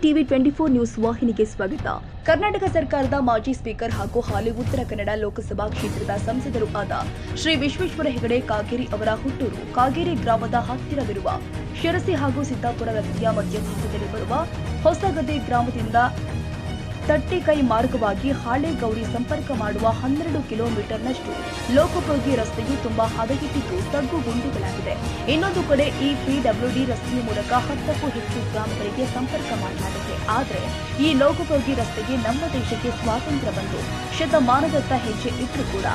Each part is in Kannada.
ಟಿವಿ 24 ನ್ಯೂಸ್ ವಾಹಿನಿಗೆ ಸ್ವಾಗತ. ಕರ್ನಾಟಕ ಸರ್ಕಾರದ ಮಾಜಿ ಸ್ಪೀಕರ್ ಹಾಗೂ ಹಾಲಿ ಉತ್ತರ ಕನ್ನಡ ಲೋಕಸಭಾ ಕ್ಷೇತ್ರದ ಸಂಸದರು ಆದ ಶ್ರೀ ವಿಶ್ವೇಶ್ವರ ಹೆಗಡೆ ಕಾಗೇರಿ ಅವರ ಹುಟ್ಟೂರು ಕಾಗೇರಿ ಗ್ರಾಮದ ಹತ್ತಿರವಿರುವ ಶಿರಸಿ ಹಾಗೂ ಸಿದ್ದಾಪುರ ರಸ್ತೆಯ ಮಧ್ಯಭಾಗದಲ್ಲಿ ಬರುವ ಹೊಸಗದ್ದೆ ಗ್ರಾಮದಿಂದ ತಟ್ಟಿಕೈ ಮಾರ್ಗವಾಗಿ ಹಾಳೆಗೌರಿ ಸಂಪರ್ಕ ಮಾಡುವ 12 ಕಿಲೋಮೀಟರ್ನಷ್ಟು ಲೋಕೋಪಯೋಗಿ ರಸ್ತೆಯು ತುಂಬಾ ಹದಗೆಟ್ಟಿದ್ದು ತಗ್ಗು ಗುಂಡಿಗಳಾಗಿದೆ. ಇನ್ನೊಂದು ಕಡೆ ಈ ಪಿಡಬ್ಲ್ಯೂಡಿ ರಸ್ತೆಯ ಮೂಲಕ 10ಕ್ಕೂ ಹೆಚ್ಚು ಗ್ರಾಮಗಳಿಗೆ ಸಂಪರ್ಕ ಮಾಡಲಾಗಿದೆ. ಆದರೆ ಈ ಲೋಕೋಪಯೋಗಿ ರಸ್ತೆಗೆ ನಮ್ಮ ದೇಶಕ್ಕೆ ಸ್ವಾತಂತ್ರ್ಯ ಬಂದು ಶತಮಾನದತ್ತ ಹೆಜ್ಜೆ ಇಟ್ಟರೂ ಕೂಡ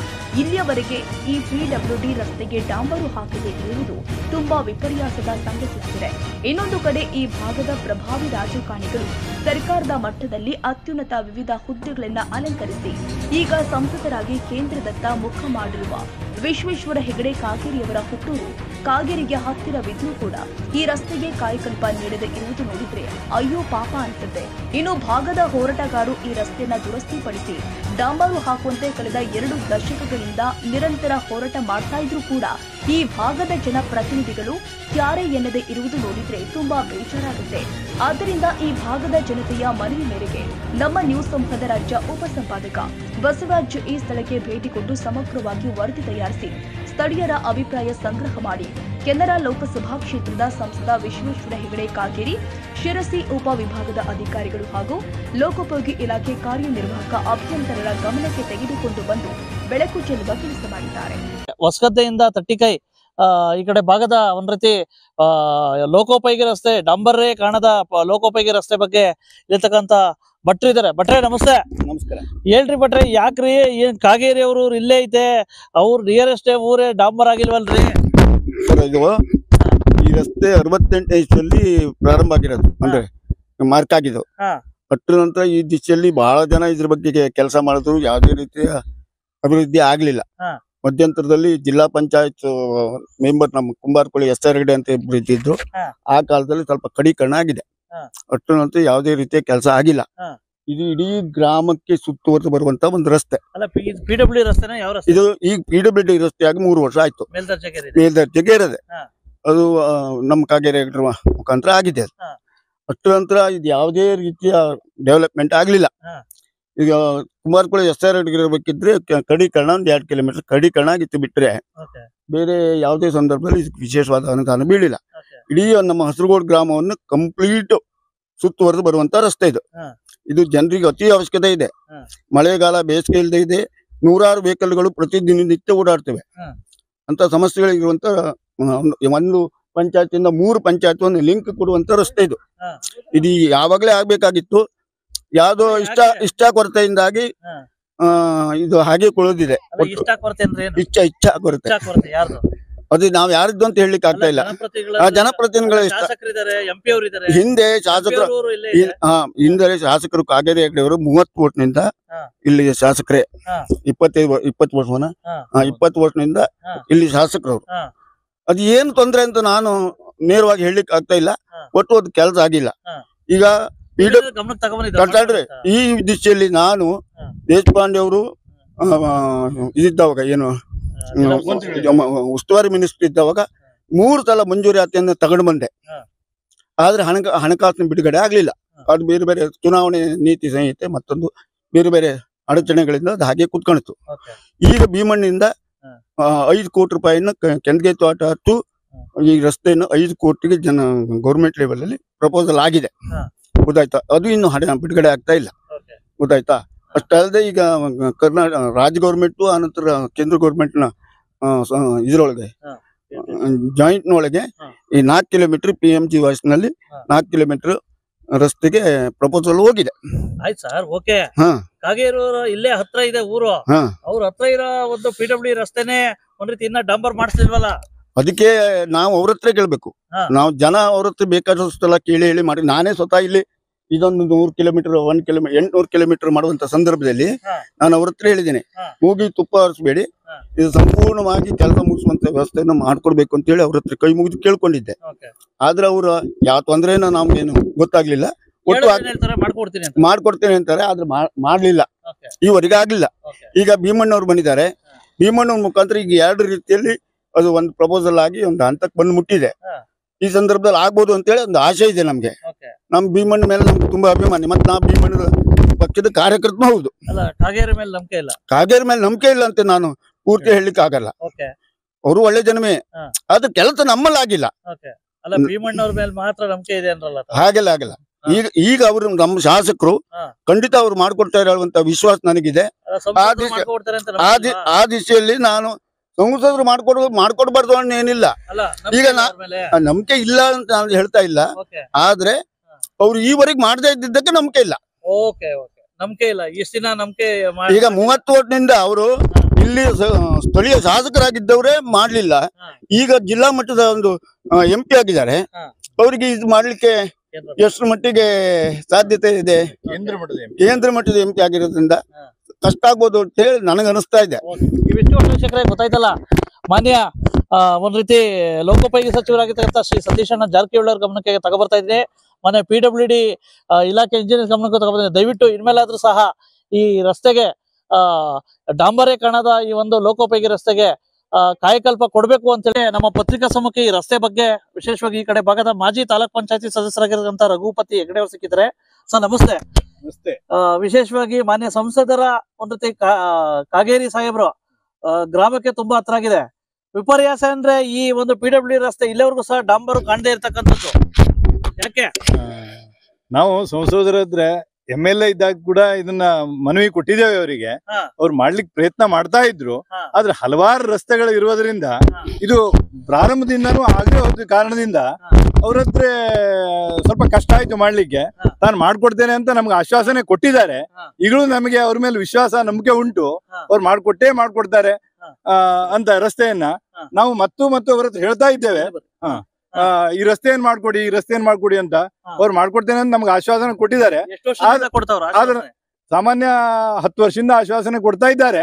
ಇಲ್ಲಿಯವರೆಗೆ ಈ ಪಿಡಬ್ಲ್ಯೂಡಿ ರಸ್ತೆಗೆ ಡಾಂಬರು ಹಾಕದೆ ಇರುವುದು ತುಂಬಾ ವಿಪರ್ಯಾಸದ ಸಂಗತಿಯಾಗಿದೆ. ಇನ್ನೊಂದು ಕಡೆ ಈ ಭಾಗದ ಪ್ರಭಾವಿ ರಾಜಕಾರಣಿಗಳು ಸರ್ಕಾರದ ಮಟ್ಟದಲ್ಲಿ ಅತ್ಯುನ್ನತ ವಿವಿಧ ಹುದ್ದೆಗಳನ್ನು ಅಲಂಕರಿಸಿ ಈಗ ಸಂಸದರಾಗಿ ಕೇಂದ್ರದತ್ತ ಮುಖ ಮಾಡಿರುವ ವಿಶ್ವೇಶ್ವರ ಹೆಗಡೆ ಕಾಗೇರಿಯವರ ಹುಟ್ಟೂರು ಕಾಗೇರಿಗೆ ಹತ್ತಿರವಿದ್ರೂ ಕೂಡ ಈ ರಸ್ತೆಗೆ ಕಾಯಕಲ್ಪ ನೀಡದೆ ಇರುವುದು ನೋಡಿದ್ರೆ ಅಯ್ಯೋ ಪಾಪ ಅನ್ಸುತ್ತೆ. ಇನ್ನು ಭಾಗದ ಹೋರಾಟಗಾರರು ಈ ರಸ್ತೆಯನ್ನು ದುರಸ್ತಿಪಡಿಸಿ ಡಾಂಬರು ಹಾಕುವಂತೆ ಕಳೆದ 2 ದಶಕಗಳಿಂದ ನಿರಂತರ ಹೋರಾಟ ಮಾಡ್ತಾ ಇದ್ರೂ ಕೂಡ ಈ ಭಾಗದ ಜನಪ್ರತಿನಿಧಿಗಳು ಯಾರೇ ಎನ್ನದೇ ಇರುವುದು ನೋಡಿದ್ರೆ ತುಂಬಾ ಬೇಜಾರಾಗುತ್ತೆ. ಆದ್ದರಿಂದ ಈ ಭಾಗದ ಜನತೆಯ ಮನವಿ ಮೇರೆಗೆ ನಮ್ಮ ನ್ಯೂಸ್ ಸಮೂಹದ ರಾಜ್ಯ ಉಪಸಂಪಾದಕ ಬಸವರಾಜ್ ಈ ಸ್ಥಳಕ್ಕೆ ಭೇಟಿ ಕೊಟ್ಟು ಸಮಗ್ರವಾಗಿ ವರದಿ ತಯಾರಿಸಿ ಸ್ಥಳೀಯರ ಅಭಿಪ್ರಾಯ ಸಂಗ್ರಹ ಮಾಡಿ ಕೆನರಾ ಲೋಕಸಭಾ ಕ್ಷೇತ್ರದ ಸಂಸದ ವಿಶ್ವೇಶ್ವರ ಹೆಗಡೆ ಕಾಗೇರಿ ಶಿರಸಿ ಉಪ ವಿಭಾಗದ ಅಧಿಕಾರಿಗಳು ಹಾಗೂ ಲೋಕೋಪಯೋಗಿ ಇಲಾಖೆ ಕಾರ್ಯನಿರ್ವಾಹಕ ಅಭಿಯಂತರರ ಗಮನಕ್ಕೆ ತೆಗೆದುಕೊಂಡು ಬಂದು ಬೆಳಕು ಚೆಲ್ಲುವ ಕೆಲಸ ಮಾಡಿದ್ದಾರೆ. ಹೊಸಗದ್ದೆಯಿಂದ ತಟ್ಟಿಕೈ ಈ ಕಡೆ ಭಾಗದ ಒಂದ್ ರೀತಿ ಲೋಕೋಪಯೋಗಿ ರಸ್ತೆ ಡಾಂಬರೇ ಕಾಣದ ಲೋಕೋಪಯೋಗಿ ರಸ್ತೆ ಬಗ್ಗೆ ಇರ್ತಕ್ಕಂತ ಭಟ್ರು ಇದಾರೆ. ಭಟ್ರೆ ನಮಸ್ತೆ. ನಮಸ್ಕಾರ. ಹೇಳ್ರಿ ಭಟ್ರೆ, ಯಾಕ್ರಿ ಏನ್ ಕಾಗೇರಿ ಅವರು ಇಲ್ಲೇ ಐತೆ ಅವ್ರ ನಿಯರೆಸ್ಟ್ ಊರೇ ಡಾಂಬರ್ ಆಗಿಲ್ವಲ್ರಿ? ಸರ್, ಇದು ಈ ರಸ್ತೆ 68ನೇ ಇಸ್ವಿಯಲ್ಲಿ ಪ್ರಾರಂಭ ಆಗಿರೋದು, ಅಂದ್ರೆ ಮಾರ್ಕ್ ಆಗಿದ್ದು. ಅಟ್ರ ನಂತರ ಈ ದಿಶೆಯಲ್ಲಿ ಬಹಳ ಜನ ಇದ್ರ ಬಗ್ಗೆ ಕೆಲಸ ಮಾಡಿದ್ರು, ಯಾವುದೇ ರೀತಿಯ ಅಭಿವೃದ್ಧಿ ಆಗ್ಲಿಲ್ಲ. ಮಧ್ಯಂತರದಲ್ಲಿ ಜಿಲ್ಲಾ ಪಂಚಾಯತ್ ಮೆಂಬರ್ ನಮ್ಮ ಕುಂಬಾರಪಳ್ಳಿ SR ಹೆಗಡೆ ಅಂತ ಇಬ್ರು ಇದ್ದಿದ್ರು. ಆ ಕಾಲದಲ್ಲಿ ಸ್ವಲ್ಪ ಕಡಿಕಣ್ಣ ಆಗಿದೆ. ಅಟ್ರ ನಂತರ ಯಾವುದೇ ರೀತಿಯ ಕೆಲಸ ಆಗಿಲ್ಲ. ಇದು ಇಡೀ ಗ್ರಾಮಕ್ಕೆ ಸುತ್ತುವರೆದು ಬರುವಂತ ಒಂದು ರಸ್ತೆ. ಇದು ಈಗ PWD ರಸ್ತೆಯಾಗಿ 3 ವರ್ಷ ಆಯ್ತು. ಮೇಲ್ದರ್ಜೆಗೆ ಇರದೆ ಅದು ನಮ್ಮ ಕಾಗೇರಿ ಮುಖಾಂತರ ಆಗಿದೆ. ಅಷ್ಟ್ರ ನಂತರ ಇದು ಯಾವುದೇ ರೀತಿಯ ಡೆವಲಪ್ಮೆಂಟ್ ಆಗ್ಲಿಲ್ಲ. ಈಗ ಕುಮಾರಪಳ್ಳಿ SR ಹೆಗಡೆ ಇರಬೇಕಿದ್ರೆ ಕಡೀಕರಣ 2 ಕಿಲೋಮೀಟರ್ ಕಡೀಕರಣ ಆಗಿತ್ತು ಬಿಟ್ರೆ ಬೇರೆ ಯಾವುದೇ ಸಂದರ್ಭದಲ್ಲಿ ವಿಶೇಷವಾದ ಅನುದಾನ ಬೀಳಿಲ್ಲ. ಇಡೀ ನಮ್ಮ ಹಸರಗೋಡು ಗ್ರಾಮವನ್ನು ಕಂಪ್ಲೀಟ್ ಸುತ್ತುವರೆದು ಬರುವಂತ ರಸ್ತೆ ಇದು. ಇದು ಜನರಿಗೆ ಅತಿ ಅವಶ್ಯಕತೆ ಇದೆ. ಮಳೆಗಾಲ ಬೇಸಿಗೆ ಇಲ್ಲದೆ ಇದೆ, ನೂರಾರು ವೆಹಿಕಲ್ಗಳು ಪ್ರತಿದಿನ ನಿತ್ಯ ಓಡಾಡ್ತವೆ. ಅಂತ ಸಮಸ್ಯೆಗಳಿರುವಂತ ಒಂದು ಪಂಚಾಯತ್ ಇಂದ 3 ಪಂಚಾಯತ್ ಒಂದು ಲಿಂಕ್ ಕೊಡುವಂತ ರಸ್ತೆ ಇದು. ಇದು ಯಾವಾಗಲೇ ಆಗ್ಬೇಕಾಗಿತ್ತು. ಯಾವ್ದೋ ಇಷ್ಟ ಕೊರತೆಯಿಂದಾಗಿ ಇದು ಹಾಗೆ ಕೊಳೋದಿದೆ. ಇಚ್ಛಾ ಕೊರತೆ ಅದು ನಾವ್ ಯಾರಿದ್ದು ಅಂತ ಹೇಳಲಿಕ್ಕೆ ಆಗ್ತಾ ಇಲ್ಲ. ಜನಪ್ರತಿನಿಧಿಗಳ ಹಿಂದೆ ಶಾಸಕರು ಕಾಗೇರಿ ಹೆಗಡೆ ಅವರು 30 ವರ್ಷದಿಂದ ಇಲ್ಲಿ ಶಾಸಕರೇ. 20 ವರ್ಷದಿಂದ ಇಲ್ಲಿ ಶಾಸಕರವರು. ಅದು ಏನು ತೊಂದ್ರೆ ಅಂತ ನಾನು ನೇರವಾಗಿ ಹೇಳಲಿಕ್ಕೆ ಆಗ್ತಾ ಇಲ್ಲ. ಒಟ್ಟು ಅದು ಕೆಲಸ ಆಗಿಲ್ಲ. ಈಗ ಈ ದಿಶೆಯಲ್ಲಿ ನಾನು ದೇಶಪಾಂಡೆ ಅವರು ಇದಿದ್ದವಾಗ ಏನು ಉಸ್ತುವಾರಿ ಮಿನಿಸ್ಟರ್ ಇದ್ದವಾಗ 3 ಸಲ ಮಂಜೂರಿ ಆತಿಯನ್ನು ತಗೊಂಡು ಬಂದೆ. ಆದ್ರೆ ಹಣಕಾಸಿನ ಬಿಡುಗಡೆ ಆಗ್ಲಿಲ್ಲ. ಅದು ಬೇರೆ ಬೇರೆ ಚುನಾವಣೆ ನೀತಿ ಸಂಹಿತೆ ಮತ್ತೊಂದು ಬೇರೆ ಬೇರೆ ಅಡಚಣೆಗಳಿಂದ ಅದು ಹಾಗೆ ಕುತ್ಕೊಂಡಿತ್ತು. ಈಗ ಭೀಮಣ್ಣಿಂದ 5 ಕೋಟಿ ರೂಪಾಯಿನ ಕೆಂದಗೆ ತೋಟ ಟು ಈ ರಸ್ತೆಯನ್ನು 5 ಕೋಟಿಗೆ ಗೌರ್ಮೆಂಟ್ ಲೆವೆಲ್ ಅಲ್ಲಿ ಪ್ರಪೋಸಲ್ ಆಗಿದೆ. ಗೊತ್ತಾಯ್ತಾ? ಅದು ಇನ್ನು ಹಣ ಬಿಡುಗಡೆ ಆಗ್ತಾ ಇಲ್ಲ. ಗೊತ್ತಾಯ್ತಾ? ಅಷ್ಟಲ್ಲದೆ ಈಗ ಕರ್ನಾಟಕ ರಾಜ್ಯ ಗೌರ್ಮೆಂಟ್ ಆನಂತರ ಕೇಂದ್ರ ಗೌರ್ಮೆಂಟ್ ನ ಇದ್ರೊಳಗೆ ಜಾಯಿಂಟ್ನೊಳಗೆ ಈ 4 ಕಿಲೋಮೀಟರ್ PMGY ನಲ್ಲಿ 4 ಕಿಲೋಮೀಟರ್ ರಸ್ತೆಗೆ ಪ್ರಪೋಸಲ್ ಹೋಗಿದೆ. ಆಯ್ತು ಸರ್, ಓಕೆ. ಕಾಗೇರಿ ಇಲ್ಲೇ ಹತ್ರ ಇದೆ ಊರು. ಅವ್ರ ಹತ್ರ ಇರೋ ಒಂದು PWD ರಸ್ತೆನೆ ಒಂದ್ ರೀತಿ ಇನ್ನ ಡಂಬರ್ ಮಾಡಿಸ್ಲಿಲ್ವಲ್ಲ? ಅದಕ್ಕೆ ನಾವು ಅವ್ರ ಹತ್ರ ಕೇಳ್ಬೇಕು. ನಾವು ಜನ ಅವ್ರ ಹತ್ರ ಬೇಕಾದಷ್ಟೆಲ್ಲ ಕೇಳಿ ಹೇಳಿ ಮಾಡಿ ನಾನೇ ಸ್ವತಃ ಇಲ್ಲಿ ಇದೊಂದು 100 ಕಿಲೋಮೀಟರ್ 800 ಕಿಲೋಮೀಟರ್ ಮಾಡುವಂತ ಸಂದರ್ಭದಲ್ಲಿ ನಾನು ಅವ್ರ ಹತ್ರ ಹೇಳಿದ್ದೇನೆ, ಮೂಗಿ ತುಪ್ಪ ಹರಿಸಬೇಡಿ, ಇದು ಸಂಪೂರ್ಣವಾಗಿ ಕೆಲಸ ಮುಗಿಸುವಂತ ವ್ಯವಸ್ಥೆಯನ್ನು ಮಾಡ್ಕೊಡ್ಬೇಕು ಅಂತ ಹೇಳಿ ಅವ್ರ ಹತ್ರ ಕೈ ಮುಗಿದು ಕೇಳ್ಕೊಂಡಿದ್ದೆ. ಆದ್ರೆ ಅವ್ರ ಯಾವ ತೊಂದ್ರೆನ ನಮ್ಗೇನು ಗೊತ್ತಾಗ್ಲಿಲ್ಲ. ಒಟ್ಟು ಮಾಡ್ಕೊಡ್ತೇನೆ ಅಂತಾರೆ, ಆದ್ರೆ ಮಾಡ್ಲಿಲ್ಲ, ಈವರೆಗೆ ಆಗ್ಲಿಲ್ಲ. ಈಗ ಭೀಮಣ್ಣವ್ರು ಬಂದಿದ್ದಾರೆ. ಭೀಮಣ್ಣವ್ರ ಮುಖಾಂತರ ಈಗ 2 ರೀತಿಯಲ್ಲಿ ಅದು ಒಂದು ಪ್ರಪೋಸಲ್ ಆಗಿ ಒಂದು ಹಂತಕ್ಕೆ ಬಂದು ಮುಟ್ಟಿದೆ. ಈ ಸಂದರ್ಭದಲ್ಲಿ ಆಗ್ಬೋದು ಅಂತ ಹೇಳಿ ಒಂದು ಆಶೆ ಇದೆ ನಮ್ಗೆ. ನಮ್ ಭೀಮಣ್ಣ ಮೇಲೆ ನಮ್ಗೆ ತುಂಬಾ ಅಭಿಮಾನಿ, ಮತ್ತೆ ನಾ ಭೀಮಣ್ಣ ಪಕ್ಷದ ಕಾರ್ಯಕರ್ತನೂ ಹೌದು. ಅಲ್ಲ, ಕಾಗೇರಿ ಮೇಲೆ ನಂಬಿಕೆ ಇಲ್ಲ? ಕಾಗೇರಿ ಮೇಲೆ ನಂಬಿಕೆ ಇಲ್ಲ ಅಂತ ನಾನು ಪೂರ್ತಿ ಹೇಳಲಿಕ್ಕೆ ಆಗಲ್ಲ. ಓಕೆ, ಅವರು ಒಳ್ಳೆ ಜನಮೇ, ಅದು ಕೆಲಸ ನಮ್ಮಲ್ಲಿ ಆಗಿಲ್ಲ. ಓಕೆ. ಅಲ್ಲ, ಭೀಮಣ್ಣವ್ರ ಮೇಲೆ ಮಾತ್ರ ನಂಬಿಕೆ ಇದೆ ಅನ್ರಲ್ಲ? ಹಾಗೆಲ್ಲ ಆಗಲ್ಲ. ಈಗ ಅವರು ನಮ್ಮ ಶಾಸಕರು ಖಂಡಿತ ಅವ್ರು ಮಾಡ್ಕೊಡ್ತಾರೆ ಹೇಳುವಂತ ವಿಶ್ವಾಸ ನನಗಿದೆ. ಆ ದಿಶೆಯಲ್ಲಿ ನಾನು ಸಂಸದರು ಮಾಡ್ಕೊಡ್ಬಾರ್ದು ಅನ್ನೋ ಏನಿಲ್ಲ. ಈಗ ನಂಬಿಕೆ ಇಲ್ಲ ಅಂತ ನಾನು ಹೇಳ್ತಾ ಇಲ್ಲ, ಆದ್ರೆ ಅವ್ರು ಈವರೆಗೆ ಮಾಡದೇ ಇದ್ದಿದ್ದಕ್ಕೆ ನಂಬಿಕೆ ಇಲ್ಲ. ನಂಬಿಕೆ ಇಲ್ಲ ಇಷ್ಟ ದಿನ ನಂಬಿಕೆ. ಈಗ 30 ವರ್ಷದಿಂದ ಅವರು ಇಲ್ಲಿ ಸ್ಥಳೀಯ ಶಾಸಕರಾಗಿದ್ದವರೇ ಮಾಡ್ಲಿಲ್ಲ. ಈಗ ಜಿಲ್ಲಾ ಮಟ್ಟದ ಒಂದು MP ಆಗಿದ್ದಾರೆ. ಅವರಿಗೆ ಇದು ಮಾಡ್ಲಿಕ್ಕೆ ಎಷ್ಟು ಮಟ್ಟಿಗೆ ಸಾಧ್ಯತೆ ಇದೆ? ಕೇಂದ್ರ ಮಟ್ಟದ MP ಆಗಿರೋದ್ರಿಂದ ಕಷ್ಟ ಆಗ್ಬೋದು ಅಂತ ಹೇಳಿ ನನಗೆ ಅನಿಸ್ತಾ ಇದೆ. ಇವಿಷ್ಟು ವೀಕ್ಷಕರೇ ಗೊತ್ತಾಯ್ತಲ್ಲ, ಮಾನ್ಯ ಒಂದ್ ರೀತಿ ಲೋಕೋಪಯೋಗಿ ಸಚಿವರಾಗಿರ್ತಕ್ಕಂಥ ಶ್ರೀ ಸತೀಶಣ್ಣ ಜಾರಕಿಹೊಳಿ ಅವ್ರ ಗಮನಕ್ಕೆ ತಗೊಬರ್ತಾ ಇದ್ದೀನಿ. ಮೊನ್ನೆ PWD ಇಲಾಖೆ ಇಂಜಿನಿಯರ್ ಗಮನಕ್ಕೆ ತಗೊಬರ್ತೀನಿ. ದಯವಿಟ್ಟು ಇನ್ಮೇಲಾದ್ರೂ ಸಹ ಈ ರಸ್ತೆಗೆ ಡಾಂಬರೀಕರಣದ ಈ ಒಂದು ಲೋಕೋಪಯೋಗಿ ರಸ್ತೆಗೆ ಕಾಯಕಲ್ಪ ಕೊಡ್ಬೇಕು ಅಂತೇಳಿ ನಮ್ಮ ಪತ್ರಿಕಾ ಸಮ್ಮುಖ ಈ ರಸ್ತೆ ಬಗ್ಗೆ ವಿಶೇಷವಾಗಿ ಈ ಕಡೆ ಭಾಗದ ಮಾಜಿ ತಾಲೂಕ್ ಪಂಚಾಯತಿ ಸದಸ್ಯರಾಗಿರುವಂತ ರಘುಪತಿ ಹೆಗಡೆ ಅವರು ಸಿಕ್ಕಿದ್ರೆ. ಸರ್ ನಮಸ್ತೆ. ವಿಶೇಷವಾಗಿ ಮಾನ್ಯ ಸಂಸದರ ಒಂದ್ ರೀತಿ ಕಾಗೇರಿ ಸಾಹೇಬ್ರು ಗ್ರಾಮಕ್ಕೆ ತುಂಬಾ ಹತ್ರ ಆಗಿದೆ. ವಿಪರ್ಯಾಸ ಅಂದ್ರೆ ಈ ಒಂದು PWD ರಸ್ತೆ ಇಲ್ಲಿವರೆಗೂ ಸಹ ಡಾಂಬರು ಕಾಣದೇ ಇರ್ತಕ್ಕಂಥದ್ದು ಯಾಕೆ? ನಾವು ಸಂಸದರಿದ್ರೆ MLA ಇದ್ದಾಗ ಕೂಡ ಇದನ್ನ ಮನವಿ ಕೊಟ್ಟಿದ್ದೇವೆ ಅವರಿಗೆ. ಅವ್ರು ಮಾಡ್ಲಿಕ್ಕೆ ಪ್ರಯತ್ನ ಮಾಡ್ತಾ ಇದ್ರು. ಆದ್ರೆ ಹಲವಾರು ರಸ್ತೆಗಳು ಇರೋದ್ರಿಂದ ಇದು ಪ್ರಾರಂಭದಿಂದನೂ ಆಗದೆ ಹೋದ ಕಾರಣದಿಂದ ಅವ್ರ ಹತ್ರ ಸ್ವಲ್ಪ ಕಷ್ಟ ಆಯ್ತು ಮಾಡ್ಲಿಕ್ಕೆ. ತಾನು ಮಾಡ್ಕೊಡ್ತೇನೆ ಅಂತ ನಮ್ಗೆ ಆಶ್ವಾಸನೆ ಕೊಟ್ಟಿದ್ದಾರೆ. ಈಗಲೂ ನಮಗೆ ಅವ್ರ ಮೇಲೆ ವಿಶ್ವಾಸ ನಂಬಿಕೆ ಉಂಟು. ಅವ್ರು ಮಾಡ್ಕೊಡ್ತಾರೆ ಅಂತ ರಸ್ತೆಯನ್ನ ನಾವು ಮತ್ತು ಅವ್ರ ಹತ್ರ ಹೇಳ್ತಾ ಇದ್ದೇವೆ. ಈ ರಸ್ತೆಯನ್ನ ಮಾಡ್ಕೊಡಿ ಅಂತ ಅವ್ರು ಮಾಡ್ಕೊಡ್ತೇನೆ ಅಂತ ನಮ್ಗೆ ಆಶ್ವಾಸನೆ ಕೊಟ್ಟಿದ್ದಾರೆ. ಆದ್ರೆ ಸಾಮಾನ್ಯ 10 ವರ್ಷದಿಂದ ಆಶ್ವಾಸನೆ ಕೊಡ್ತಾ ಇದ್ದಾರೆ.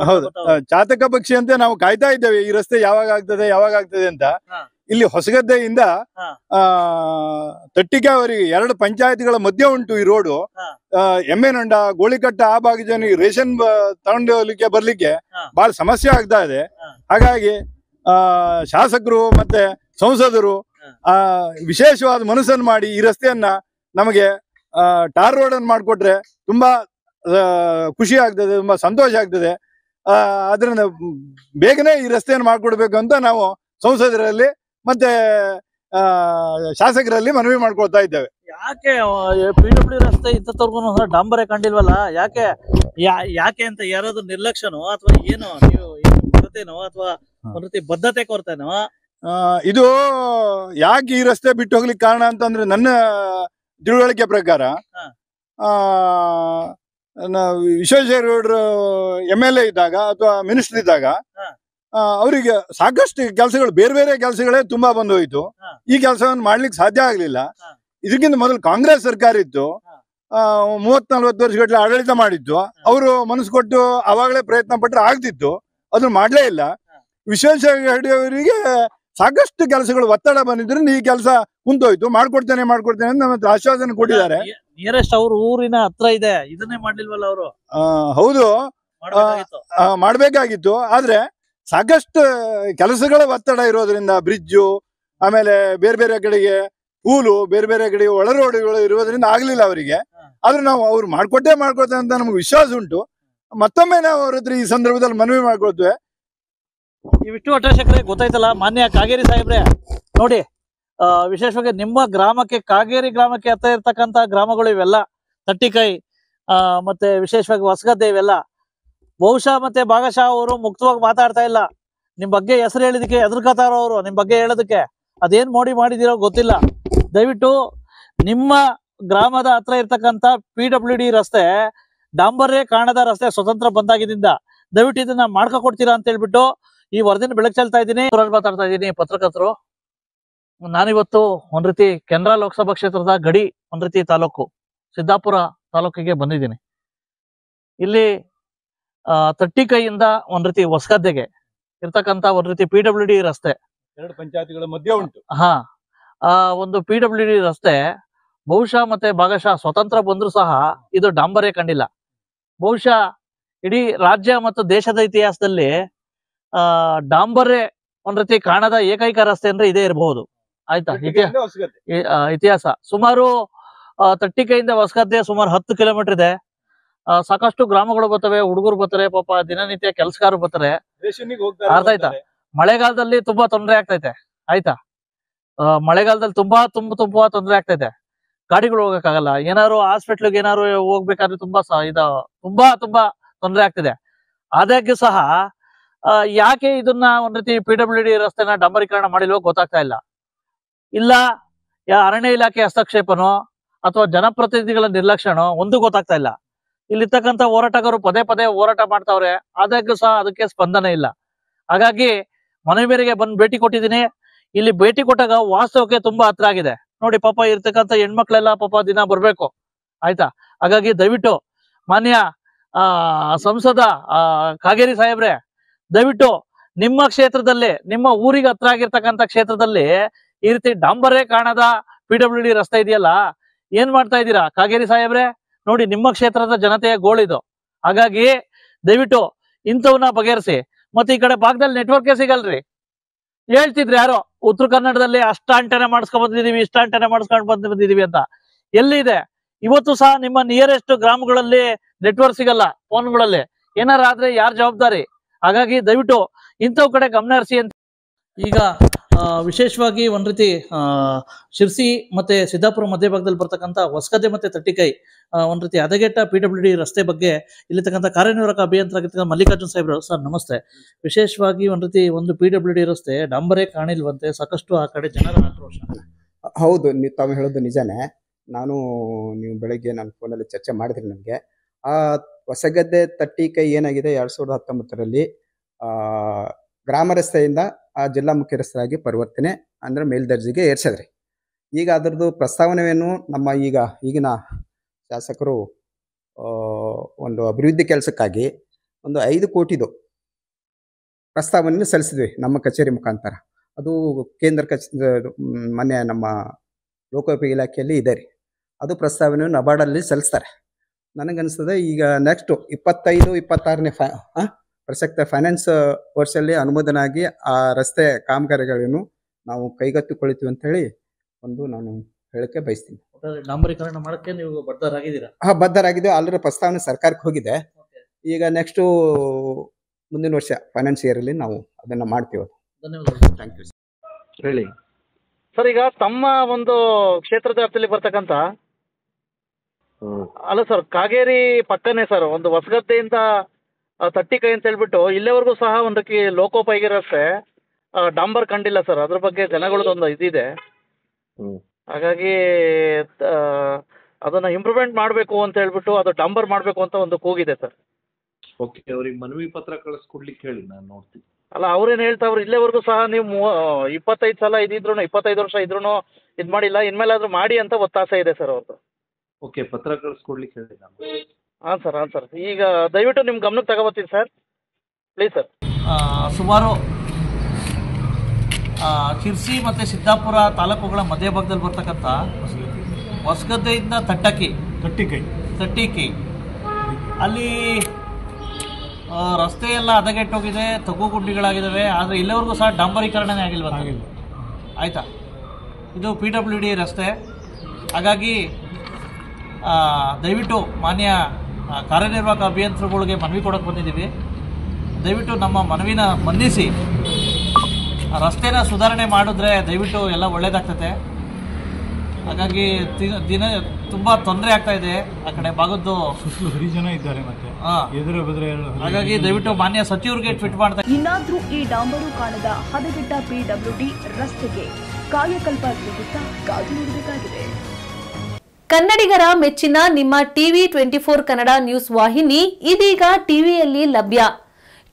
ಹೌದು, ಚಾತಕ ಪಕ್ಷಿ ಅಂತ ನಾವು ಕಾಯ್ತಾ ಇದ್ದೇವೆ ಈ ರಸ್ತೆ ಯಾವಾಗ ಆಗ್ತದೆ ಅಂತ. ಇಲ್ಲಿ ಹೊಸಗದ್ದೆಯಿಂದ ತಟ್ಟಿಕಾವರಿಗೆ 2 ಪಂಚಾಯತಿಗಳ ಮಧ್ಯೆ ಉಂಟು ಈ ರೋಡು. ಎಮ್ಮೆನೊಂಡ, ಗೋಳಿಕಟ್ಟ ಆ ಭಾಗ ಜನ ರೇಷನ್ ತಗೊಂಡು ಹೋಗ್ಲಿಕ್ಕೆ ಬರ್ಲಿಕ್ಕೆ ಬಹಳ ಸಮಸ್ಯೆ ಆಗ್ತಾ ಇದೆ. ಹಾಗಾಗಿ ಶಾಸಕರು ಮತ್ತೆ ಸಂಸದರು ವಿಶೇಷವಾದ ಮನಸ್ಸನ್ನು ಮಾಡಿ ಈ ರಸ್ತೆಯನ್ನ ನಮಗೆ ಟಾರ್ ರೋಡ್ ಅನ್ನು ಮಾಡಿಕೊಟ್ರೆ ತುಂಬಾ ಖುಷಿ ಆಗ್ತದೆ, ತುಂಬಾ ಸಂತೋಷ ಆಗ್ತದೆ. ಅದರಿಂದ ಬೇಗನೆ ಈ ರಸ್ತೆಯನ್ನು ಮಾಡ್ಕೊಡ್ಬೇಕು ಅಂತ ನಾವು ಸಂಸದರಲ್ಲಿ ಮತ್ತೆ ಶಾಸಕರಲ್ಲಿ ಮನವಿ ಮಾಡ್ಕೊಳ್ತಾ ಇದ್ದೇವೆ. ಯಾಕೆ PWD ರಸ್ತೆ ಇಂಥವ್ರಿಗೂ ಡಾಂಬರೇ ಕಂಡಿಲ್ವಲ್ಲ? ಯಾಕೆ ಅಂತ ಯಾರಾದ್ರೂ ನಿರ್ಲಕ್ಷ್ಯನೋ ಅಥವಾ ಏನು, ನೀವು ಕೊರತೆನೋ ಅಥವಾ ಒಂದ್ ರೀತಿ ಬದ್ಧತೆ ಕೊರತೆನೋ? ಇದು ಯಾಕೆ ಈ ರಸ್ತೆ ಬಿಟ್ಟು ಹೋಗ್ಲಿಕ್ಕೆ ಕಾರಣ ಅಂತಂದ್ರೆ ನನ್ನ ತಿಳುವಳಿಕೆ ಪ್ರಕಾರ ವಿಶ್ವೇಶ್ವರಗೌಡರು MLA ಇದ್ದಾಗ ಅಥವಾ ಮಿನಿಸ್ಟರ್ ಇದ್ದಾಗ ಅವರಿಗೆ ಸಾಕಷ್ಟು ಕೆಲಸಗಳು, ಬೇರೆ ಕೆಲಸಗಳೇ ತುಂಬಾ ಬಂದೋಯ್ತು. ಈ ಕೆಲಸವನ್ನು ಮಾಡ್ಲಿಕ್ಕೆ ಸಾಧ್ಯ ಆಗ್ಲಿಲ್ಲ. ಇದಕ್ಕಿಂತ ಮೊದಲು ಕಾಂಗ್ರೆಸ್ ಸರ್ಕಾರ ಇತ್ತು, 30-40 ವರ್ಷಗಟ್ಟಲೆ ಆಡಳಿತ ಮಾಡಿತ್ತು. ಅವರು ಮನಸ್ಸು ಕೊಟ್ಟು ಅವಾಗಲೇ ಪ್ರಯತ್ನ ಪಟ್ಟರೆ ಆಗ್ತಿತ್ತು, ಅದನ್ನ ಮಾಡ್ಲೇ ಇಲ್ಲ. ವಿಶ್ವೇಶ್ವರ ಅವರಿಗೆ ಸಾಕಷ್ಟು ಕೆಲಸಗಳು ಒತ್ತಡ ಬಂದಿದ್ರಿಂದ ಈ ಕೆಲಸ ಕುಂತೋಯ್ತು. ಮಾಡ್ಕೊಡ್ತೇನೆ ಅಂತ ನಮ್ಮ ಆಶ್ವಾಸನೆ ಕೊಟ್ಟಿದ್ದಾರೆ. ನಿಯರೆಸ್ಟ್ ಅವ್ರ ಊರಿನ ಹತ್ರ ಇದೆ, ಇದನ್ನೇ ಮಾಡ್ಲಿಲ್ವಲ್ಲ ಅವರು? ಹೌದು, ಮಾಡ್ಬೇಕಾಗಿತ್ತು. ಆದ್ರೆ ಸಾಕಷ್ಟು ಕೆಲಸಗಳ ಒತ್ತಡ ಇರೋದ್ರಿಂದ ಬ್ರಿಡ್ಜು, ಆಮೇಲೆ ಬೇರೆ ಕಡೆಗೆ ಪೂಲು, ಬೇರೆ ಕಡೆಗೆ ಒಳ ರೋಡ್ಗಳು ಇರೋದ್ರಿಂದ ಆಗ್ಲಿಲ್ಲ ಅವರಿಗೆ. ಆದ್ರೆ ನಾವು ಅವ್ರು ಮಾಡ್ಕೊಡ್ತೇವೆ ಅಂತ ನಮ್ಗೆ ವಿಶ್ವಾಸ ಉಂಟು. ಮತ್ತೊಮ್ಮೆ ನಾವು ಅವ್ರ ಹತ್ರ ಈ ಸಂದರ್ಭದಲ್ಲಿ ಮನವಿ ಮಾಡ್ಕೊಳ್ತೇವೆ. ಇವಿಷ್ಟು ಅಟ್ರಾಶಕರೇ ಗೊತ್ತಾಯ್ತಲ್ಲ ಮಾನ್ಯ ಕಾಗೇರಿ ಸಾಹೇಬ್ರೆ, ನೋಡಿ ವಿಶೇಷವಾಗಿ ನಿಮ್ಮ ಗ್ರಾಮಕ್ಕೆ, ಕಾಗೇರಿ ಗ್ರಾಮಕ್ಕೆ ಹತ್ತ ಇರ್ತಕ್ಕಂತ ಗ್ರಾಮಗಳು ಇವೆಲ್ಲ, ತಟ್ಟಿಕಾಯಿ ಮತ್ತೆ ವಿಶೇಷವಾಗಿ ಹೊಸಗದ್ದೆ, ಇವೆಲ್ಲ ಬಹುಶಃ ಮತ್ತೆ ಭಾಗಶಃ ಅವರು ಮುಕ್ತವಾಗಿ ಮಾತಾಡ್ತಾ ಇಲ್ಲ. ನಿಮ್ ಬಗ್ಗೆ ಹೆಸರು ಹೇಳಿದಕ್ಕೆ ಎದುರ್ಕತಾರ ಅವರು, ನಿಮ್ ಬಗ್ಗೆ ಹೇಳೋದಕ್ಕೆ. ಅದೇನ್ ಮಾಡಿದಿರೋ ಗೊತ್ತಿಲ್ಲ. ದಯವಿಟ್ಟು ನಿಮ್ಮ ಗ್ರಾಮದ ಹತ್ರ ಇರ್ತಕ್ಕಂತ PWD ರಸ್ತೆ ಡಾಂಬರೇ ಕಾಣದ ರಸ್ತೆ ಸ್ವತಂತ್ರ ಬಂದಾಗಿದ್ದರಿಂದ ದಯವಿಟ್ಟು ಇದನ್ನ ಮಾಡ್ಕೊಡ್ತೀರಾ ಅಂತ ಹೇಳ್ಬಿಟ್ಟು ಈ ವರದಿನ ಬೆಳಕು ಚೆಲ್ತಾ ಇದ್ದೀನಿ. ಮಾತಾಡ್ತಾ ಇದ್ದೀನಿ, ಪತ್ರಕರ್ತರು. ನಾನಿವತ್ತು ಒಂದ್ ರೀತಿ ಕೆನರಾ ಲೋಕಸಭಾ ಕ್ಷೇತ್ರದ ಗಡಿ ಒಂದ್ ರೀತಿ ತಾಲೂಕು ಸಿದ್ದಾಪುರ ತಾಲೂಕಿಗೆ ಬಂದಿದ್ದೀನಿ. ಇಲ್ಲಿ ತಟ್ಟಿಕೈಯಿಂದ ಒಂದ್ ರೀತಿ ಹೊಸಗದ್ದೆಗೆ ಇರ್ತಕ್ಕಂತ ಒಂದ್ ರೀತಿ PWD ರಸ್ತೆ 2 ಪಂಚಾಯತಿಗಳ ಮಧ್ಯೆ ಉಂಟು. ಒಂದು PWD ರಸ್ತೆ ಬಹುಶಃ ಮತ್ತೆ ಭಾಗಶಃ ಸ್ವತಂತ್ರ ಬಂದ್ರು ಸಹ ಇದು ಡಾಂಬರೇ ಕಂಡಿಲ್ಲ. ಬಹುಶಃ ಇಡೀ ರಾಜ್ಯ ಮತ್ತು ದೇಶದ ಇತಿಹಾಸದಲ್ಲಿ ಡಾಂಬರೇ ಒಂದ್ ರೀತಿ ಕಾಣದ ಏಕೈಕ ರಸ್ತೆ ಅಂದ್ರೆ ಇದೇ ಇರಬಹುದು. ಆಯ್ತಾ ಇತಿಹಾಸ ಸುಮಾರು ತಟ್ಟಿಕೈಯಿಂದ ಹೊಸಗದ್ದೆ ಸುಮಾರು 10 ಕಿಲೋಮೀಟರ್ ಇದೆ. ಸಾಕಷ್ಟು ಗ್ರಾಮಗಳು ಬರ್ತವೆ, ಹುಡುಗರು ಬರ್ತಾರೆ, ಪಾಪ ದಿನನಿತ್ಯ ಕೆಲಸಗಾರರು ಬರ್ತಾರೆ. ಅರ್ಥ ಆಯ್ತಾ? ಮಳೆಗಾಲದಲ್ಲಿ ತುಂಬಾ ತೊಂದರೆ ಆಗ್ತೈತೆ. ಆಯ್ತಾ? ಮಳೆಗಾಲದಲ್ಲಿ ತುಂಬಾ ತೊಂದರೆ ಆಗ್ತೈತೆ. ಗಾಡಿಗಳು ಹೋಗಕ್ಕಾಗಲ್ಲ. ಏನಾದ್ರು ಹಾಸ್ಪಿಟ್ಲಿಗೆ ಏನಾದ್ರು ಹೋಗ್ಬೇಕಾದ್ರೆ ತುಂಬಾ ತುಂಬಾ ತೊಂದರೆ ಆಗ್ತಿದೆ. ಆದಾಗ್ಯೂ ಸಹ ಯಾಕೆ ಇದನ್ನ ಒಂದ್ ರೀತಿ PWD ರಸ್ತೆನ ಡಾಂಬರೀಕರಣ ಮಾಡಿಲ್ವೋ ಗೊತ್ತಾಗ್ತಾ ಇಲ್ಲ. ಇಲ್ಲ ಅರಣ್ಯ ಇಲಾಖೆ ಹಸ್ತಕ್ಷೇಪನೋ ಅಥವಾ ಜನಪ್ರತಿನಿಧಿಗಳ ನಿರ್ಲಕ್ಷ್ಯನೋ ಒಂದು ಗೊತ್ತಾಗ್ತಾ ಇಲ್ಲ. ಇಲ್ಲಿರ್ತಕ್ಕಂಥ ಹೋರಾಟಗಾರರು ಪದೇ ಹೋರಾಟ ಮಾಡ್ತಾವ್ರೆ, ಆದಾಗ್ಯೂ ಸಹ ಅದಕ್ಕೆ ಸ್ಪಂದನೆ ಇಲ್ಲ. ಹಾಗಾಗಿ ಮನೆ ಮೇರೆಗೆ ಬಂದು ಭೇಟಿ ಕೊಟ್ಟಿದ್ದೀನಿ. ಇಲ್ಲಿ ಭೇಟಿ ಕೊಟ್ಟಾಗ ವಾಸ್ತವಕ್ಕೆ ತುಂಬಾ ಹತ್ರ ಆಗಿದೆ. ನೋಡಿ ಪಾಪ ಇರ್ತಕ್ಕಂಥ ಹೆಣ್ಮಕ್ಳೆಲ್ಲ ಪಾಪ ದಿನ ಬರ್ಬೇಕು. ಆಯ್ತಾ? ಹಾಗಾಗಿ ದಯವಿಟ್ಟು ಮಾನ್ಯ ಸಂಸದ ಕಾಗೇರಿ ಸಾಹೇಬ್ರೆ, ದಯವಿಟ್ಟು ನಿಮ್ಮ ಕ್ಷೇತ್ರದಲ್ಲಿ, ನಿಮ್ಮ ಊರಿಗೆ ಹತ್ರ ಆಗಿರ್ತಕ್ಕಂಥ ಕ್ಷೇತ್ರದಲ್ಲಿ ಈ ರೀತಿ ಡಾಂಬರೇ ಕಾಣದ PWD ರಸ್ತೆ ಇದೆಯಲ್ಲ, ಏನ್ ಮಾಡ್ತಾ ಇದ್ದೀರಾ ಕಾಗೇರಿ ಸಾಹೇಬ್ರೆ? ನೋಡಿ ನಿಮ್ಮ ಕ್ಷೇತ್ರದ ಜನತೆಯ ಗೋಳಿದು. ಹಾಗಾಗಿ ದಯವಿಟ್ಟು ಇಂಥವನ್ನ ಬಗೆಹರಿಸಿ. ಮತ್ತೆ ಈ ಕಡೆ ಭಾಗದಲ್ಲಿ ನೆಟ್ವರ್ಕೇ ಸಿಗಲ್ರಿ. ಹೇಳ್ತಿದ್ರಿ ಯಾರೋ ಉತ್ತರ ಕನ್ನಡದಲ್ಲಿ ಅಷ್ಟ ಆಂಟೆನಾ ಮಾಡಿಸ್ಕೊಂಡ್ ಬಂದಿದೀವಿ, ಇಷ್ಟ ಆಂಟೆನಾ ಮಾಡಿಸ್ಕೊಂಡ್ ಬಂದಿದೀವಿ ಅಂತ. ಎಲ್ಲಿದೆ? ಇವತ್ತು ಸಹ ನಿಮ್ಮ ನಿಯರೆಸ್ಟ್ ಗ್ರಾಮಗಳಲ್ಲಿ ನೆಟ್ವರ್ಕ್ ಸಿಗಲ್ಲ, ಫೋನ್ಗಳಲ್ಲಿ ಏನಾರ ಆದ್ರೆ ಯಾರ್ ಜವಾಬ್ದಾರಿ? ಹಾಗಾಗಿ ದಯವಿಟ್ಟು ಇಂಥವ್ ಕಡೆ ಗಮನ ಹರಿಸಿ ಅಂತ. ಈಗ ವಿಶೇಷವಾಗಿ ಒಂದ್ ರೀತಿ ಶಿರ್ಸಿ ಮತ್ತೆ ಸಿದ್ದಾಪುರ ಮಧ್ಯಭಾಗದಲ್ಲಿ ಬರ್ತಕ್ಕಂಥ ಹೊಸಗದ್ದೆ ಮತ್ತೆ ತಟ್ಟಿಕೈ ಒಂದ್ ರೀತಿ ಹದಗೆಟ್ಟ PWD ರಸ್ತೆ ಬಗ್ಗೆ ಇಲ್ಲಿರ್ತಕ್ಕಂಥ ಕಾರ್ಯನಿರ್ವಾಹಕ ಅಭಿಯಂತರಾಗಿರ್ತಕ್ಕಂಥ ಮಲ್ಲಿಕಾರ್ಜುನ್ ಸಾಹೇಬ್ರು, ಸರ್ ನಮಸ್ತೆ. ವಿಶೇಷವಾಗಿ ಒಂದ್ ರೀತಿ ಒಂದು PWD ರಸ್ತೆ ಡಾಂಬರೇ ಕಾಣಿಲ್ವಂತೆ, ಸಾಕಷ್ಟು ಆ ಕಡೆ ಜನರ ಆಕ್ರೋಶ. ಹೌದು, ತಾವು ಹೇಳೋದು ನಿಜಾನೇ. ನೀವು ಬೆಳಗ್ಗೆ ನಾನು ಫೋನಲ್ಲಿ ಚರ್ಚೆ ಮಾಡಿದ್ರಿ. ನನಗೆ ಆ ಹೊಸಗದ್ದೆ ತಟ್ಟಿಕೈ ಏನಾಗಿದೆ, 2019ರಲ್ಲಿ ಗ್ರಾಮ ರಸ್ತೆಯಿಂದ ಆ ಜಿಲ್ಲಾ ಮುಖ್ಯ ರಸ್ತೆಯಾಗಿ ಪರಿವರ್ತನೆ ಅಂದರೆ ಮೇಲ್ದರ್ಜೆಗೆ ಏರ್ಸಿದ್ರಿ. ಈಗ ಅದರದ್ದು ಪ್ರಸ್ತಾವನೆಯನ್ನು ನಮ್ಮ ಈಗಿನ ಶಾಸಕರು ಒಂದು ಅಭಿವೃದ್ಧಿ ಕೆಲಸಕ್ಕಾಗಿ ಒಂದು 5 ಕೋಟಿದು ಪ್ರಸ್ತಾವನೆಯನ್ನು ಸಲ್ಲಿಸಿದ್ವಿ ನಮ್ಮ ಕಚೇರಿ ಮುಖಾಂತರ. ಅದು ಕೇಂದ್ರ ಮೊನ್ನೆ ನಮ್ಮ ಲೋಕೋಪಯೋಗಿ ಇಲಾಖೆಯಲ್ಲಿ ಇದೆ ರೀ. ಅದು ಪ್ರಸ್ತಾವನೆಯನ್ನು ನಬಾರ್ಡಲ್ಲಿ ಸಲ್ಲಿಸ್ತಾರೆ. ನನಗನ್ನಿಸ್ತದೆ ಈಗ ನೆಕ್ಸ್ಟ್ 25-26ನೇ ಪ್ರಸಕ್ತ ಫೈನಾನ್ಸ್ ವರ್ಷದಲ್ಲಿ ಅನುಮೋದನೆ ಆಗಿ ಆ ರಸ್ತೆ ಕಾಮಗಾರಿಗಳನ್ನು ನಾವು ಕೈಗೆತ್ತಿಕೊಳ್ತೀವಿ ಅಂತ ಹೇಳಿ ನಾನು ಹೇಳಕ್ಕೆ ಬಯಸ್ತೀನಿ. ಡಾಂಬರೀಕರಣ ಮಾಡಕ್ಕೆ ನೀವು ಬದ್ಧರಾಗಿದ್ದೀರಾ? ಬದ್ಧರಾಗಿದೆ. ಆಲ್ರೆಡಿ ಪ್ರಸ್ತಾವನೆ ಸರ್ಕಾರಕ್ಕೆ ಹೋಗಿದೆ. ಈಗ ನೆಕ್ಸ್ಟ್ ಮುಂದಿನ ವರ್ಷ ಫೈನಾನ್ಸ್ ಇಯರ್ ಅಲ್ಲಿ ನಾವು ಅದನ್ನ ಮಾಡ್ತೀವಿ. ಧನ್ಯವಾದಗಳು. Thank you. ಹೇಳಿ ಸರ್. ಈಗ ತಮ್ಮ ಒಂದು ಕ್ಷೇತ್ರದ ವ್ಯಾಪ್ತಿಯಲ್ಲಿ ಬರ್ತಕ್ಕಂಥ ಅಲ್ಲ ಸರ್, ಕಾಗೇರಿ ಪಕ್ಕನೇ ಸರ್ ಒಂದು ಹೊಸಗದ್ದೆಯಿಂದ ತಟ್ಟಿಕೈ ಅಂತ ಹೇಳ್ಬಿಟ್ಟು ಇಲ್ಲಿವರೆಗೂ ಸಹ ಒಂದಕ್ಕೆ ಲೋಕೋಪಯೋಗಿ ರಸ್ತೆ ಡಾಂಬರ್ ಕಂಡಿಲ್ಲ ಸರ್. ಅದ್ರ ಬಗ್ಗೆ ಜನಗಳದೊಂದು ಇದಿದೆ. ಹಾಗಾಗಿ ಅದನ್ನ ಇಂಪ್ರೂವ್ಮೆಂಟ್ ಮಾಡಬೇಕು ಅಂತ ಹೇಳ್ಬಿಟ್ಟು ಅದು ಡಾಂಬರ್ ಮಾಡಬೇಕು ಅಂತ ಒಂದು ಕೂಗಿದೆ ಸರ್. ಓಕೆ, ಅವ್ರಿಗೆ ಮನವಿ ಪತ್ರ ಕಳಿಸ್ಕೊಡ್ಲಿಕ್ಕೆ ಹೇಳಿ, ನಾನು ನೋಡ್ತೀನಿ. ಅಲ್ಲ, ಅವ್ರೇನು ಹೇಳ್ತಾವ್ರು, ಇಲ್ಲಿವರೆಗೂ ಸಹ ನೀವು 25 ಸಲ ಇದ್ರೂ 25 ವರ್ಷ ಇದ್ರೂ ಇದು ಮಾಡಿಲ್ಲ, ಇನ್ಮೇಲಾದ್ರೂ ಮಾಡಿ ಅಂತ ಒತ್ತಾಸೆ ಇದೆ ಸರ್ ಅವ್ರದ್ದು. ಓಕೆ, ಪತ್ರ ಕಳಿಸ್ಕೊಡ್ಲಿಕ್ಕೆ ಹೇಳಿ ನಾನು. ಹಾಂ ಸರ್. ಈಗ ದಯವಿಟ್ಟು ನಿಮ್ಮ ಗಮನಕ್ಕೆ ತಗೋಬರ್ತೀನಿ ಸರ್, ಪ್ಲೀಸ್ ಸರ್. ಸುಮಾರು ಶಿರ್ಸಿ ಮತ್ತು ಸಿದ್ದಾಪುರ ತಾಲೂಕುಗಳ ಮಧ್ಯಭಾಗದಲ್ಲಿ ಬರ್ತಕ್ಕಂಥ ಹೊಸಗದ್ದೆಯಿಂದ ತಟ್ಟಿಕೈ ಅಲ್ಲಿ ರಸ್ತೆ ಎಲ್ಲ ಹದಗೆಟ್ಟೋಗಿದೆ, ತಗ್ಗು ಗುಂಡಿಗಳಾಗಿದ್ದಾವೆ. ಆದರೆ ಇಲ್ಲಿವರೆಗೂ ಸಹ ಡಾಂಬರೀಕರಣನೇ ಆಗಿಲ್ವ? ಆಯಿತಾ? ಇದು PWD ರಸ್ತೆ. ಹಾಗಾಗಿ ದಯವಿಟ್ಟು ಮಾನ್ಯ ಕಾರ್ಯನಿರ್ವಾಹಕ ಅಭಿಯಂತರುಗಳಿಗೆ ಮನವಿ ಕೊಡೋಕೆ ಬಂದಿದ್ದೀವಿ. ದಯವಿಟ್ಟು ನಮ್ಮ ಮನವಿನ ಮನ್ನಿಸಿ ರಸ್ತೆನ ಸುಧಾರಣೆ ಮಾಡಿದ್ರೆ ದಯವಿಟ್ಟು ಎಲ್ಲ ಒಳ್ಳೇದಾಗ್ತದೆ. ಹಾಗಾಗಿ ದಿನ ತುಂಬ ತೊಂದರೆ ಆಗ್ತಾ ಇದೆ ಆ ಕಡೆ ಭಾಗದ್ದು. ಜನ ಇದ್ದಾರೆ ಮತ್ತೆ ಹಾಗಾಗಿ ದಯವಿಟ್ಟು ಮಾನ್ಯ ಸಚಿವರಿಗೆ ಟ್ವೀಟ್ ಮಾಡ್ತಾರೆ. ಇನ್ನಾದ್ರೂ ಈ ಡಾಂಬರು ಕಾಣದ ಹದಗೆಟ್ಟ PWD ರಸ್ತೆಗೆ ಕಾಯಕಲ್ಪ ಸಿಗುತ್ತಾ ಕಾದು ನೋಡಬೇಕಾಗಿದೆ. ಕನ್ನಡಿಗರ ಮೆಚ್ಚಿನ ನಿಮ್ಮ ಟಿವಿ 24 ಕನ್ನಡ ನ್ಯೂಸ್ ವಾಹಿನಿ ಇದೀಗ ಟಿವಿಯಲ್ಲಿ ಲಭ್ಯ.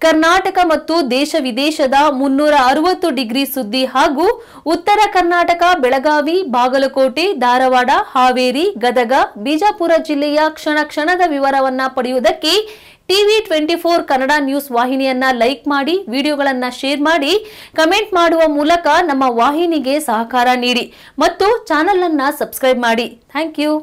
ಕರ್ನಾಟಕ ಮತ್ತು ದೇಶ ವಿದೇಶದ 360 ಡಿಗ್ರಿ ಸುದ್ದಿ ಹಾಗೂ ಉತ್ತರ ಕರ್ನಾಟಕ, ಬೆಳಗಾವಿ, ಬಾಗಲಕೋಟೆ, ಧಾರವಾಡ, ಹಾವೇರಿ, ಗದಗ, ಬಿಜಾಪುರ ಜಿಲ್ಲೆಯ ಕ್ಷಣ ಕ್ಷಣದ ವಿವರವನ್ನ ಪಡೆಯುವುದಕ್ಕೆ ಟಿವಿ 24 ಕನ್ನಡ ನ್ಯೂಸ್ ವಾಹಿನಿಯನ್ನ ಲೈಕ್ ಮಾಡಿ, ವಿಡಿಯೋಗಳನ್ನ ಶೇರ್ ಮಾಡಿ, ಕಮೆಂಟ್ ಮಾಡುವ ಮೂಲಕ ನಮ್ಮ ವಾಹಿನಿಗೆ ಸಹಕಾರ ನೀಡಿ ಮತ್ತು ಚಾನೆಲ್ ಅನ್ನ ಸಬ್ಸ್ಕ್ರೈಬ್ ಮಾಡಿ. Thank you.